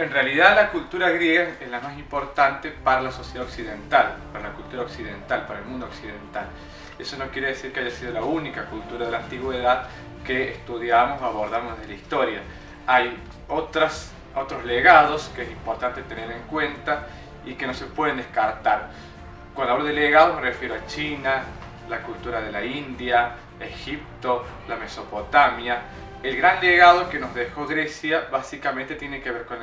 En realidad la cultura griega es la más importante para la sociedad occidental, para la cultura occidental, para el mundo occidental. Eso no quiere decir que haya sido la única cultura de la antigüedad que estudiamos o abordamos desde la historia. Hay otros legados que es importante tener en cuenta y que no se pueden descartar. Cuando hablo de legados me refiero a China, la cultura de la India, Egipto, la Mesopotamia. El gran legado que nos dejó Grecia básicamente tiene que ver con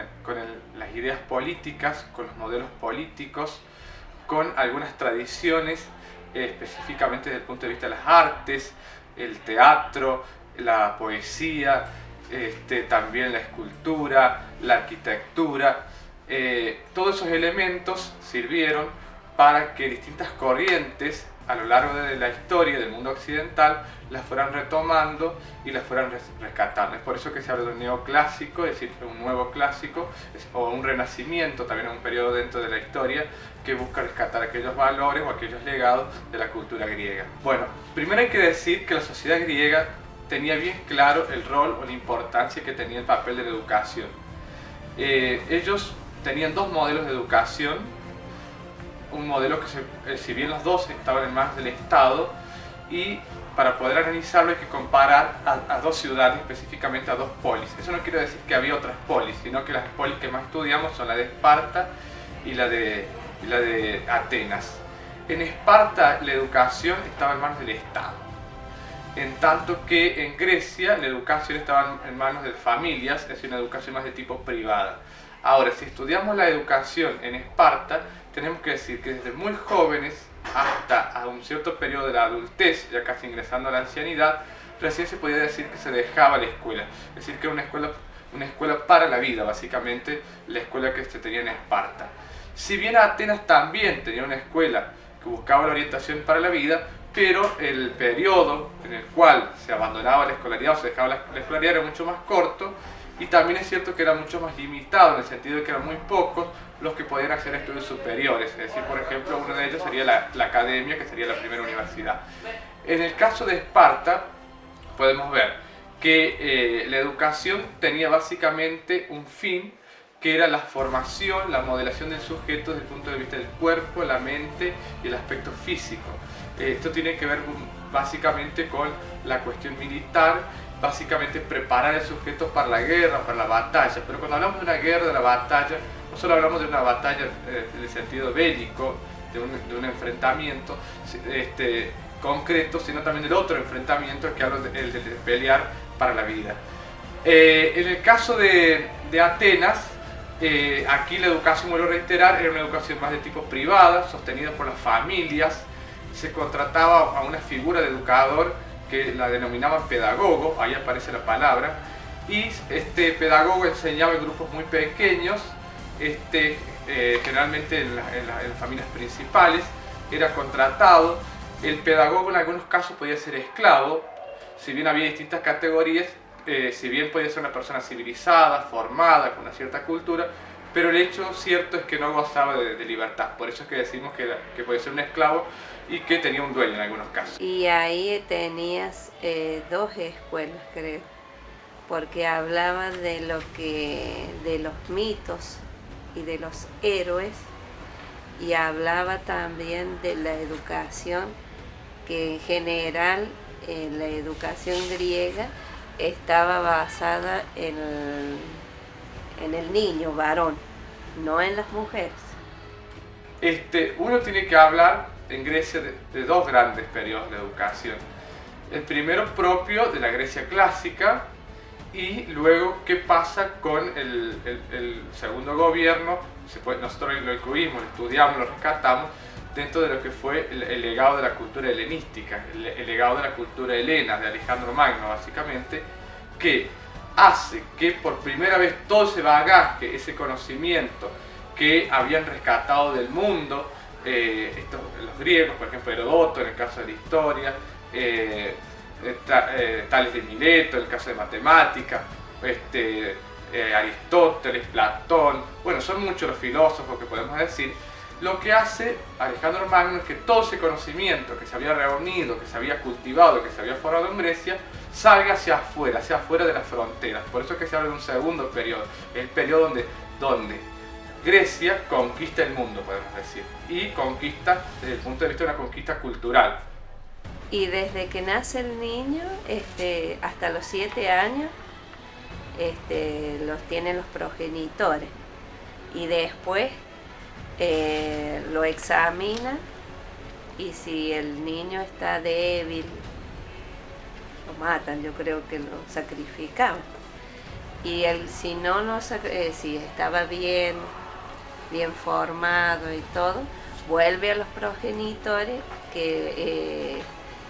las ideas políticas, con los modelos políticos, con algunas tradiciones, específicamente desde el punto de vista de las artes, el teatro, la poesía, también la escultura, la arquitectura. Todos esos elementos sirvieron para que distintas corrientes a lo largo de la historia del mundo occidental las fueran retomando y las fueran rescatando. Es por eso que se habla de un neoclásico, es decir, un nuevo clásico, o un renacimiento, también un periodo dentro de la historia que busca rescatar aquellos valores o aquellos legados de la cultura griega. Bueno, primero hay que decir que la sociedad griega tenía bien claro el rol o la importancia que tenía el papel de la educación. Ellos tenían dos modelos de educación. Un modelo que, si bien los dos estaban en manos del Estado, y para poder analizarlo hay que comparar a dos ciudades, específicamente a dos polis. Eso no quiere decir que había otras polis, sino que las polis que más estudiamos son la de Esparta y la de Atenas. En Esparta la educación estaba en manos del Estado, en tanto que en Grecia la educación estaba en manos de familias, es decir, una educación más de tipo privada. Ahora, si estudiamos la educación en Esparta, tenemos que decir que desde muy jóvenes hasta a un cierto periodo de la adultez, ya casi ingresando a la ancianidad, recién se podía decir que se dejaba la escuela. Es decir, que era una escuela para la vida, básicamente la escuela que se tenía en Esparta. Si bien Atenas también tenía una escuela que buscaba la orientación para la vida, pero el periodo en el cual se abandonaba la escolaridad o se dejaba la escolaridad era mucho más corto, y también es cierto que era mucho más limitado en el sentido de que eran muy pocos los que podían acceder a estudios superiores. Es decir, por ejemplo, uno de ellos sería la academia, que sería la primera universidad. En el caso de Esparta podemos ver que la educación tenía básicamente un fin, que era la formación, la modelación del sujeto desde el punto de vista del cuerpo, la mente y el aspecto físico. Esto tiene que ver básicamente con la cuestión militar, básicamente preparar al sujeto para la guerra, para la batalla. Pero cuando hablamos de una guerra, de la batalla, no solo hablamos de una batalla en el sentido bélico, de un enfrentamiento concreto, sino también del otro enfrentamiento que hablo el de pelear para la vida. En el caso de Atenas, aquí la educación, vuelvo a reiterar, era una educación más de tipo privada, sostenida por las familias. Se contrataba a una figura de educador que la denominaban pedagogo, ahí aparece la palabra, y este pedagogo enseñaba en grupos muy pequeños, generalmente en las familias principales, era contratado. El pedagogo en algunos casos podía ser esclavo, si bien había distintas categorías, si bien podía ser una persona civilizada, formada, con una cierta cultura, pero el hecho cierto es que no gozaba de libertad. Por eso es que decimos que podía ser un esclavo y que tenía un dueño en algunos casos. Y ahí tenías dos escuelas, creo, porque hablaban de los mitos y de los héroes, y hablaba también de la educación, que en general la educación griega estaba basada en el niño varón, no en las mujeres. Uno tiene que hablar en Grecia de dos grandes periodos de educación. El primero propio de la Grecia clásica, y luego qué pasa con el segundo gobierno. Nosotros lo incluimos, lo estudiamos, lo rescatamos dentro de lo que fue el legado de la cultura helenística, el legado de la cultura helena, de Alejandro Magno básicamente, que hace que por primera vez todo ese bagaje, ese conocimiento que habían rescatado del mundo, los griegos, por ejemplo Heródoto en el caso de la historia, Tales de Mileto en el caso de matemática, Aristóteles, Platón, bueno, son muchos los filósofos que podemos decir. Lo que hace Alejandro Magno es que todo ese conocimiento que se había reunido, que se había cultivado, que se había formado en Grecia, salga hacia afuera de las fronteras. Por eso es que se habla de un segundo periodo, el periodo donde donde Grecia conquista el mundo, podemos decir, y conquista desde el punto de vista de una conquista cultural. Y desde que nace el niño, hasta los 7 años, los tienen los progenitores. Y después lo examinan, y si el niño está débil, lo matan, yo creo que lo sacrificaban. Y si no, si estaba bien formado y todo, vuelve a los progenitores, que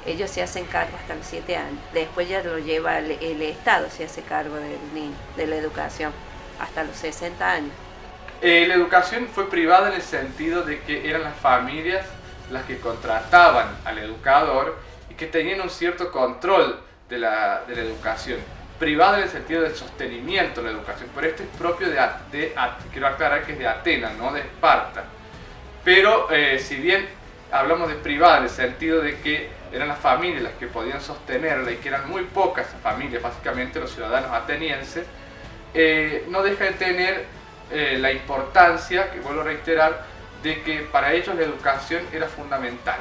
ellos se hacen cargo hasta los 7 años. Después ya lo lleva el Estado, se hace cargo del niño, de la educación, hasta los 60 años. La educación fue privada en el sentido de que eran las familias las que contrataban al educador y que tenían un cierto control de la educación. Privada en el sentido del sostenimiento de la educación, pero esto es propio quiero aclarar que es de Atenas, no de Esparta. Pero si bien hablamos de privada en el sentido de que eran las familias las que podían sostenerla y que eran muy pocas familias, básicamente los ciudadanos atenienses, no deja de tener la importancia, que vuelvo a reiterar, de que para ellos la educación era fundamental.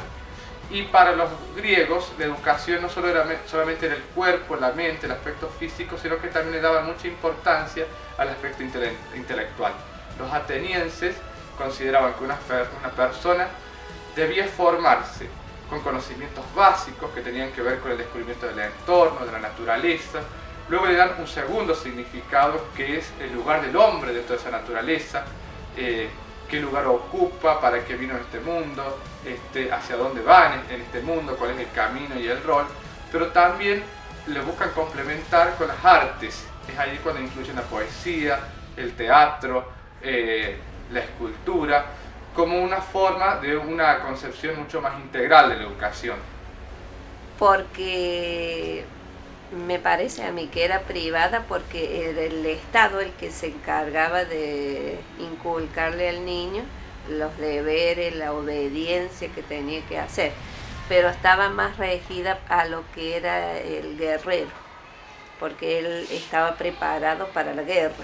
Y para los griegos la educación no solo era solamente en el cuerpo, la mente, el aspecto físico, sino que también le daban mucha importancia al aspecto intelectual. Los atenienses consideraban que una persona debía formarse con conocimientos básicos que tenían que ver con el descubrimiento del entorno, de la naturaleza. Luego le dan un segundo significado, que es el lugar del hombre dentro de esa naturaleza, qué lugar ocupa, para qué vino a este mundo, hacia dónde va en este mundo, cuál es el camino y el rol, pero también le buscan complementar con las artes. Es ahí cuando incluyen la poesía, el teatro, la escultura, como una forma de una concepción mucho más integral de la educación. Porque me parece a mí que era privada, porque era el Estado el que se encargaba de inculcarle al niño los deberes, la obediencia que tenía que hacer, pero estaba más regida a lo que era el guerrero, porque él estaba preparado para la guerra,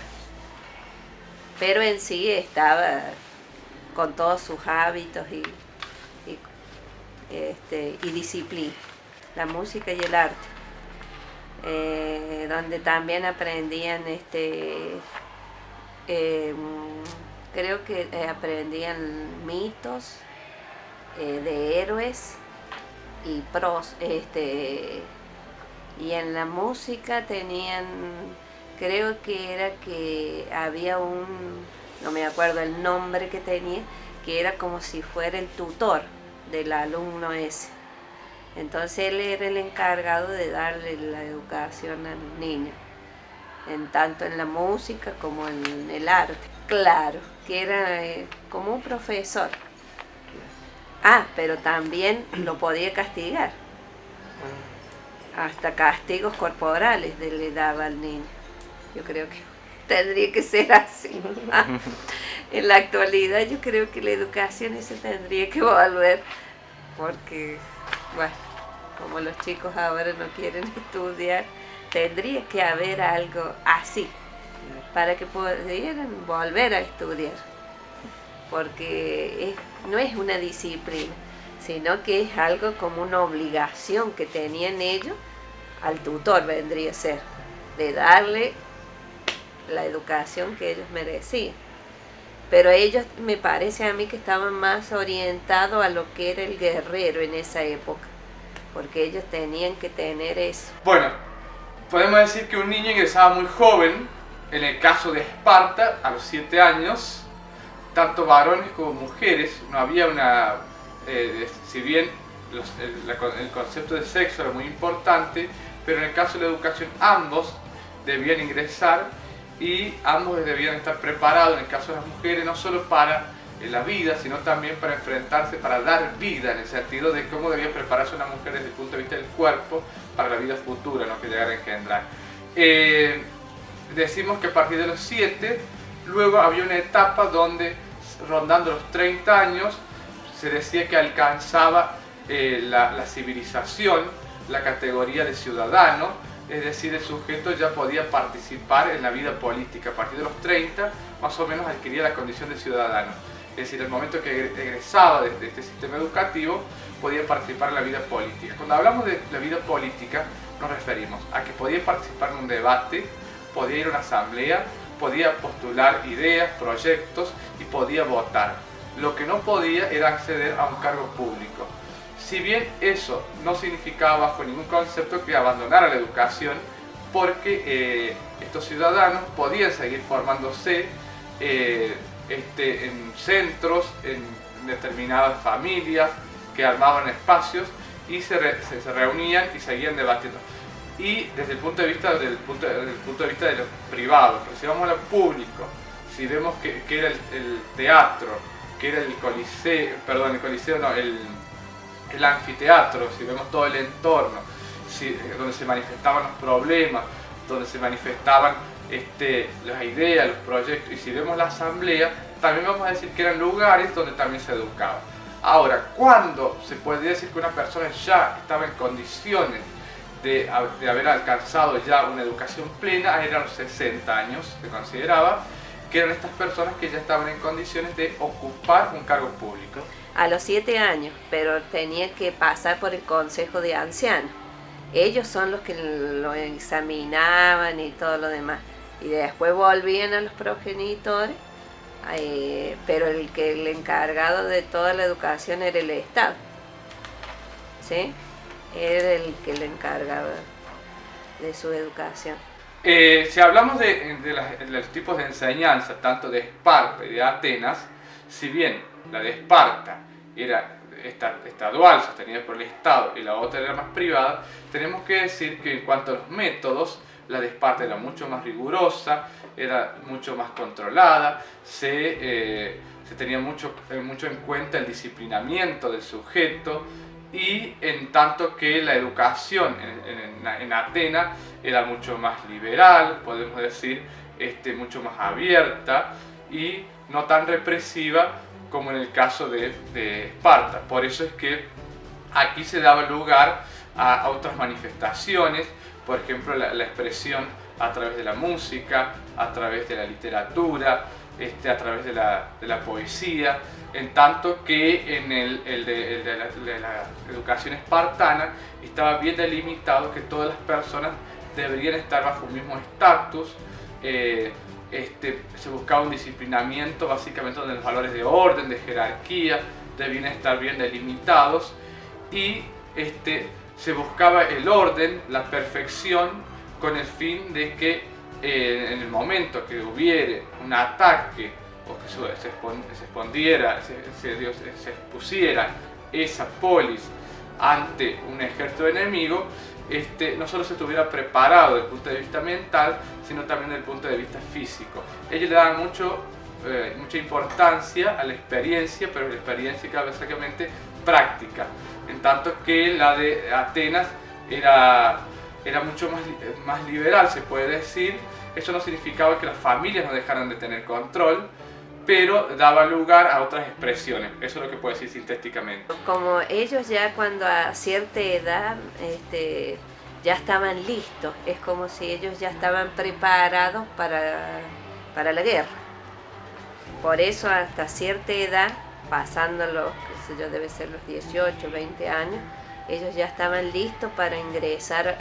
pero en sí estaba con todos sus hábitos y disciplina, la música y el arte. Donde también aprendían creo que aprendían mitos de héroes y y en la música tenían, creo que había no me acuerdo el nombre que tenía, que era como si fuera el tutor del alumno ese. Entonces él era el encargado de darle la educación al niño, tanto en la música como en el arte. Claro, que era como un profesor. Pero también lo podía castigar. Hasta castigos corporales le daba al niño. Yo creo que tendría que ser así. En la actualidad yo creo que la educación se tendría que volver, porque bueno, como los chicos ahora no quieren estudiar, tendría que haber algo así para que pudieran volver a estudiar, porque no es una disciplina, sino que es algo como una obligación que tenían ellos al tutor, vendría a ser, de darle la educación que ellos merecían. Pero ellos, me parece a mí, que estaban más orientados a lo que era el guerrero en esa época, porque ellos tenían que tener eso. Bueno, podemos decir que un niño ingresaba muy joven. En el caso de Esparta, a los 7 años, tanto varones como mujeres, no había si bien el concepto de sexo era muy importante, pero en el caso de la educación ambos debían ingresar y ambos debían estar preparados, en el caso de las mujeres, no solo para la vida, sino también para enfrentarse, para dar vida, en el sentido de cómo debía prepararse una mujer desde el punto de vista del cuerpo para la vida futura, ¿no?, que llegara a engendrar. Decimos que a partir de los 7, luego había una etapa donde, rondando los 30 años, se decía que alcanzaba la civilización, la categoría de ciudadano, es decir, el sujeto ya podía participar en la vida política. A partir de los 30, más o menos adquiría la condición de ciudadano. Es decir, el momento que egresaba de este sistema educativo, podía participar en la vida política. Cuando hablamos de la vida política, nos referimos a que podía participar en un debate, podía ir a una asamblea, podía postular ideas, proyectos y podía votar. Lo que no podía era acceder a un cargo público. Si bien eso no significaba bajo ningún concepto que abandonara la educación, porque estos ciudadanos podían seguir formándose en centros, en determinadas familias que armaban espacios y se reunían y seguían debatiendo. Y desde el punto de vista de lo privado, pero si vamos a lo público, si vemos que era el teatro, que era el anfiteatro, si vemos todo el entorno, donde se manifestaban los problemas, donde se manifestaban las ideas, los proyectos, y si vemos la asamblea, también vamos a decir que eran lugares donde también se educaba. Ahora, ¿cuándo se podría decir que una persona ya estaba en condiciones de haber alcanzado ya una educación plena? Eran los 60 años, se consideraba que eran estas personas que ya estaban en condiciones de ocupar un cargo público. A los 7 años, pero tenía que pasar por el Consejo de Ancianos. Ellos son los que lo examinaban y todo lo demás. Y después volvían a los progenitores, pero el encargado de toda la educación era el Estado. ¿Sí? Era el que le encargaba de su educación. Si hablamos de los tipos de enseñanza, tanto de Esparta y de Atenas, si bien la de Esparta era estadual, sostenida por el Estado, y la otra era más privada, tenemos que decir que en cuanto a los métodos, la de Esparta era mucho más rigurosa, era mucho más controlada, se tenía mucho en cuenta el disciplinamiento del sujeto, y en tanto que la educación en Atenas era mucho más liberal, podemos decir, mucho más abierta y no tan represiva como en el caso de Esparta. Por eso es que aquí se daba lugar a otras manifestaciones, por ejemplo la expresión a través de la música, a través de la literatura, a través de la poesía, en tanto que en la educación espartana estaba bien delimitado que todas las personas deberían estar bajo un mismo estatus. Se buscaba un disciplinamiento básicamente donde los valores de orden, de jerarquía debían estar bien delimitados, y se buscaba el orden, la perfección, con el fin de que en el momento que hubiere un ataque o que se expusiera esa polis ante un ejército enemigo, no solo se estuviera preparado desde el punto de vista mental, sino también desde el punto de vista físico. Ellos le daban mucha importancia a la experiencia, pero la experiencia básicamente práctica, en tanto que la de Atenas era mucho más liberal, se puede decir. Eso no significaba que las familias no dejaran de tener control, pero daba lugar a otras expresiones. Eso es lo que puedo decir sintéticamente. Como ellos ya cuando a cierta edad ya estaban listos, es como si ellos ya estaban preparados para la guerra. Por eso hasta cierta edad, pasando debe ser los 18, 20 años, ellos ya estaban listos para ingresar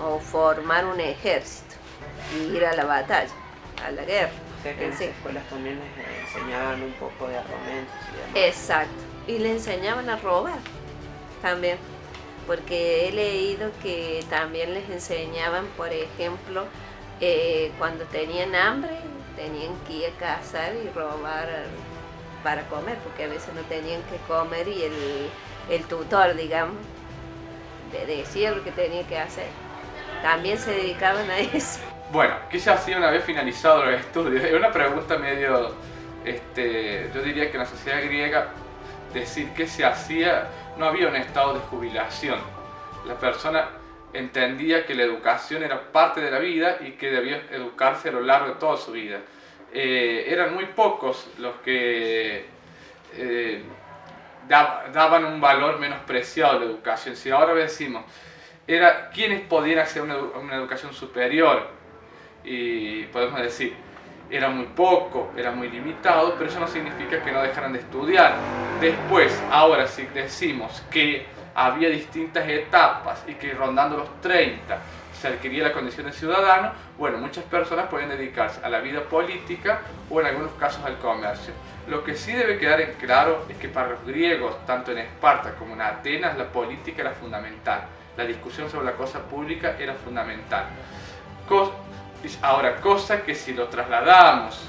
o formar un ejército y ir a la batalla, a la guerra. O sea que en las escuelas también les enseñaban un poco de armamentos y demás. Exacto, y le enseñaban a robar también, porque he leído que también les enseñaban, por ejemplo, cuando tenían hambre, tenían que ir a cazar y robar para comer, porque a veces no tenían que comer y el tutor, digamos, le decía lo que tenía que hacer. También se dedicaban a eso. Bueno, ¿qué se hacía una vez finalizados los estudios? Es una pregunta medio, yo diría que en la sociedad griega, decir qué se hacía, no había un estado de jubilación. La persona entendía que la educación era parte de la vida y que debía educarse a lo largo de toda su vida. Eran muy pocos los que daban un valor menospreciado a la educación. Si ahora decimos era quiénes podían acceder a una educación superior. Y podemos decir, era muy poco, era muy limitado, pero eso no significa que no dejaran de estudiar. Después, ahora si decimos que había distintas etapas y que rondando los 30 se adquiría la condición de ciudadano, bueno, muchas personas pueden dedicarse a la vida política o en algunos casos al comercio. Lo que sí debe quedar en claro es que para los griegos, tanto en Esparta como en Atenas, la política era fundamental. La discusión sobre la cosa pública era fundamental. Ahora, cosa que si lo trasladamos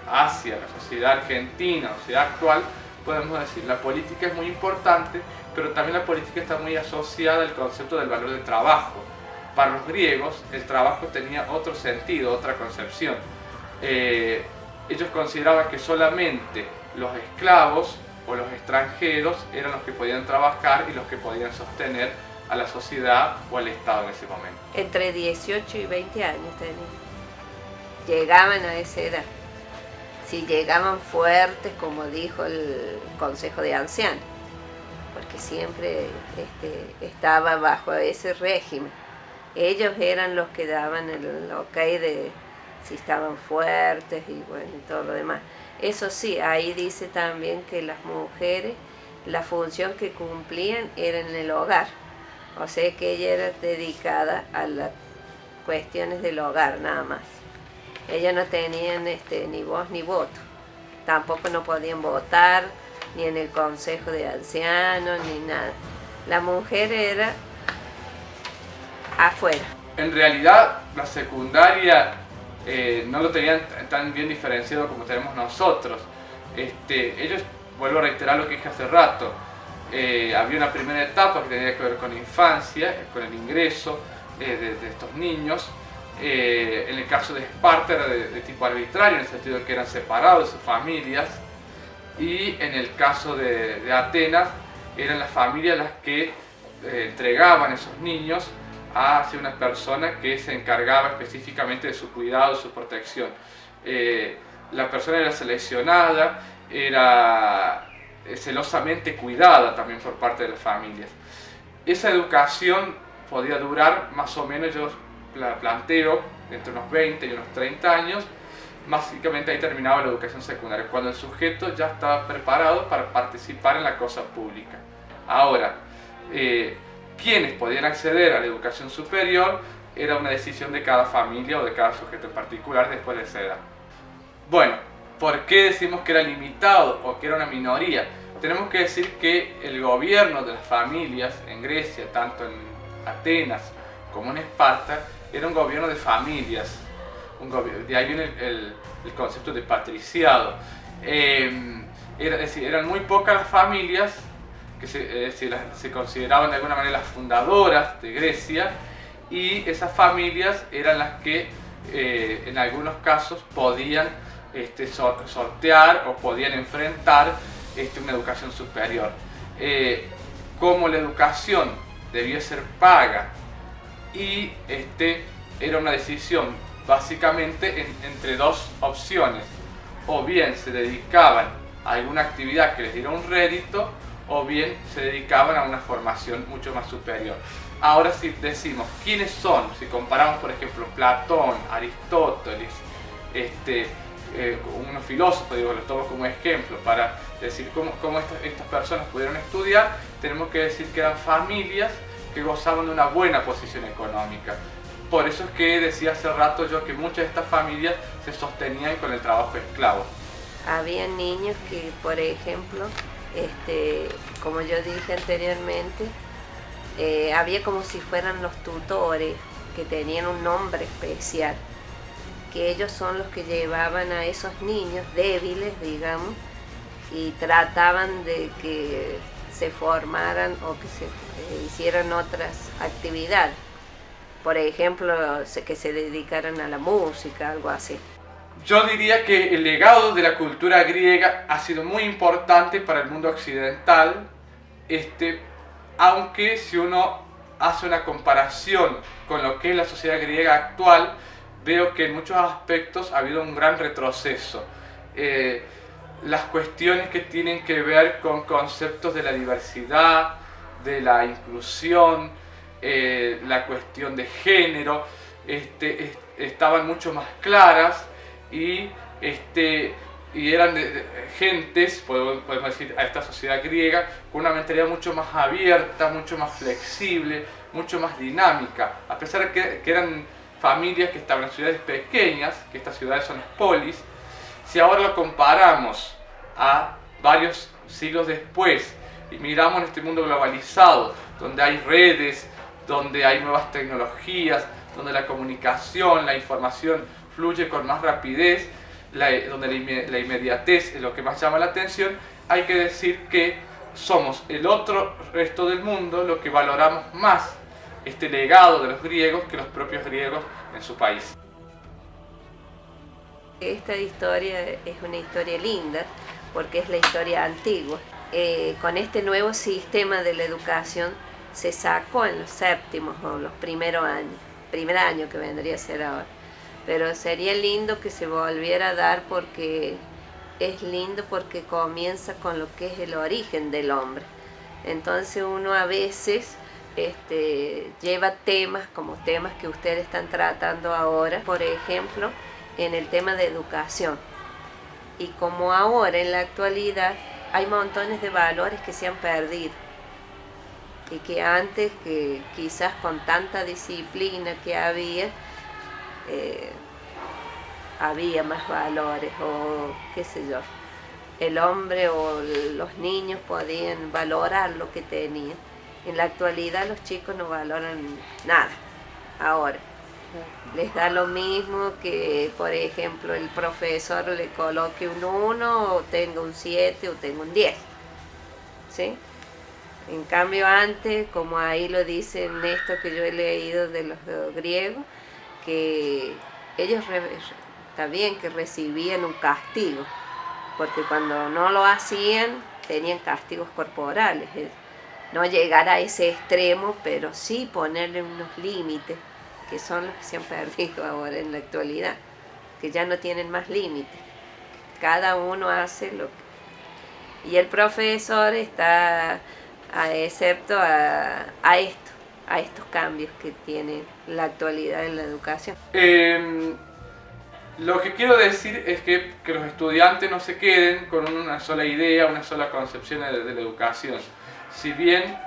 hacia la sociedad argentina, la sociedad actual, podemos decir, la política es muy importante, pero también la política está muy asociada al concepto del valor del trabajo. Para los griegos, el trabajo tenía otro sentido, otra concepción. Ellos consideraban que solamente los esclavos o los extranjeros eran los que podían trabajar y los que podían sostener a la sociedad o al Estado en ese momento. Entre 18 y 20 años tenían. Llegaban a esa edad. Si llegaban fuertes, como dijo el Consejo de Ancianos, porque siempre estaba bajo ese régimen. Ellos eran los que daban el ok de si estaban fuertes y bueno, y todo lo demás. Eso sí, ahí dice también que las mujeres, la función que cumplían era en el hogar. O sea que ella era dedicada a las cuestiones del hogar nada más. Ellas no tenían ni voz ni voto. Tampoco no podían votar, ni en el consejo de ancianos, ni nada. La mujer era afuera. En realidad, la secundaria no lo tenían tan bien diferenciado como tenemos nosotros. Ellos, vuelvo a reiterar lo que dije hace rato, había una primera etapa que tenía que ver con la infancia, con el ingreso de estos niños. En el caso de Esparta era de tipo arbitrario, en el sentido de que eran separados de sus familias, y en el caso de Atenas eran las familias las que entregaban esos niños hacia una persona que se encargaba específicamente de su cuidado, de su protección. La persona era seleccionada, era celosamente cuidada también por parte de las familias. Esa educación podía durar más o menos, yo la planteo, entre unos 20 y unos 30 años. Básicamente ahí terminaba la educación secundaria, cuando el sujeto ya estaba preparado para participar en la cosa pública. Ahora, quienes podían acceder a la educación superior era una decisión de cada familia o de cada sujeto en particular después de esa edad. Bueno, ¿por qué decimos que era limitado o que era una minoría? Tenemos que decir que el gobierno de las familias en Grecia, tanto en Atenas como en Esparta, era un gobierno de familias. De ahí viene el concepto de patriciado. Es decir, eran muy pocas las familias que se consideraban de alguna manera las fundadoras de Grecia, y esas familias eran las que en algunos casos podían sortear o podían enfrentar una educación superior. Como la educación debía ser paga y era una decisión básicamente entre dos opciones: o bien se dedicaban a alguna actividad que les diera un rédito, o bien se dedicaban a una formación mucho más superior. Ahora, si decimos quiénes son, si comparamos por ejemplo Platón, Aristóteles, unos filósofos, los tomo como ejemplo para decir cómo estas personas pudieron estudiar, tenemos que decir que eran familias que gozaban de una buena posición económica. Por eso es que decía hace rato yo que muchas de estas familias se sostenían con el trabajo esclavo. Había niños que, por ejemplo, como yo dije anteriormente, había como si fueran los tutores, que tenían un nombre especial, que ellos son los que llevaban a esos niños débiles, digamos, y trataban de que se formaran o que se hicieran otras actividades. Por ejemplo, que se dedicaran a la música, algo así. Yo diría que el legado de la cultura griega ha sido muy importante para el mundo occidental, aunque si uno hace una comparación con lo que es la sociedad griega actual, veo que en muchos aspectos ha habido un gran retroceso. Las cuestiones que tienen que ver con conceptos de la diversidad, de la inclusión, la cuestión de género, estaban mucho más claras y eran gentes, podemos decir, a esta sociedad griega, con una mentalidad mucho más abierta, mucho más flexible, mucho más dinámica, a pesar de que eran familias que estaban en ciudades pequeñas, que estas ciudades son las polis. Si ahora lo comparamos a varios siglos después y miramos en este mundo globalizado, donde hay redes, donde hay nuevas tecnologías, donde la comunicación, la información fluye con más rapidez, donde la inmediatez es lo que más llama la atención, hay que decir que somos el otro resto del mundo lo que valoramos más este legado de los griegos que los propios griegos en su país. Esta historia es una historia linda porque es la historia antigua. Con este nuevo sistema de la educación se sacó en los séptimos o los primer año que vendría a ser ahora. Pero sería lindo que se volviera a dar porque es lindo porque comienza con lo que es el origen del hombre. Entonces uno a veces lleva temas como temas que ustedes están tratando ahora, por ejemplo, en el tema de educación. Y como ahora en la actualidad hay montones de valores que se han perdido y que antes, que quizás con tanta disciplina que había más valores, o qué sé yo, el hombre o los niños podían valorar lo que tenían. En la actualidad los chicos no valoran nada ahora. Les da lo mismo que, por ejemplo, el profesor le coloque un 1 o tenga un 7 o tenga un 10, ¿sí? En cambio antes, como ahí lo dicen esto que yo he leído de los griegos, que ellos también que recibían un castigo, porque cuando no lo hacían tenían castigos corporales. No llegar a ese extremo, pero sí ponerle unos límites, que son los que se han perdido ahora en la actualidad, que ya no tienen más límites. Cada uno hace lo que... Y el profesor está excepto a estos cambios que tiene la actualidad en la educación. Lo que quiero decir es que los estudiantes no se queden con una sola idea, una sola concepción de la educación. Si bien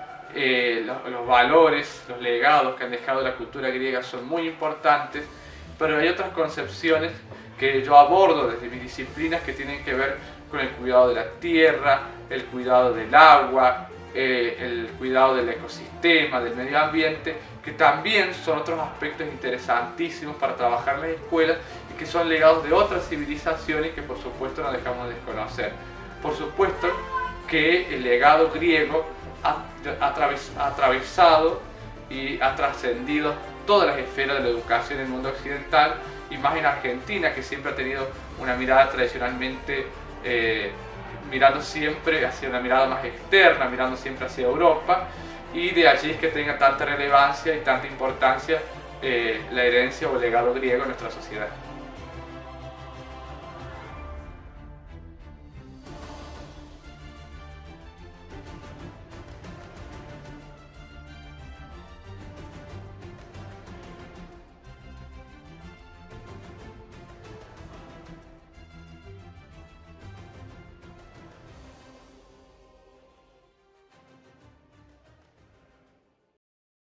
los valores, los legados que han dejado la cultura griega son muy importantes, pero hay otras concepciones que yo abordo desde mis disciplinas que tienen que ver con el cuidado de la tierra, el cuidado del agua, el cuidado del ecosistema, del medio ambiente, que también son otros aspectos interesantísimos para trabajar en las escuelas y que son legados de otras civilizaciones que por supuesto no dejamos de desconocer. Por supuesto que el legado griego ha atravesado y ha trascendido todas las esferas de la educación en el mundo occidental, y más en Argentina, que siempre ha tenido una mirada tradicionalmente mirando siempre hacia una mirada más externa, mirando siempre hacia Europa, y de allí es que tenga tanta relevancia y tanta importancia la herencia o legado griego en nuestra sociedad.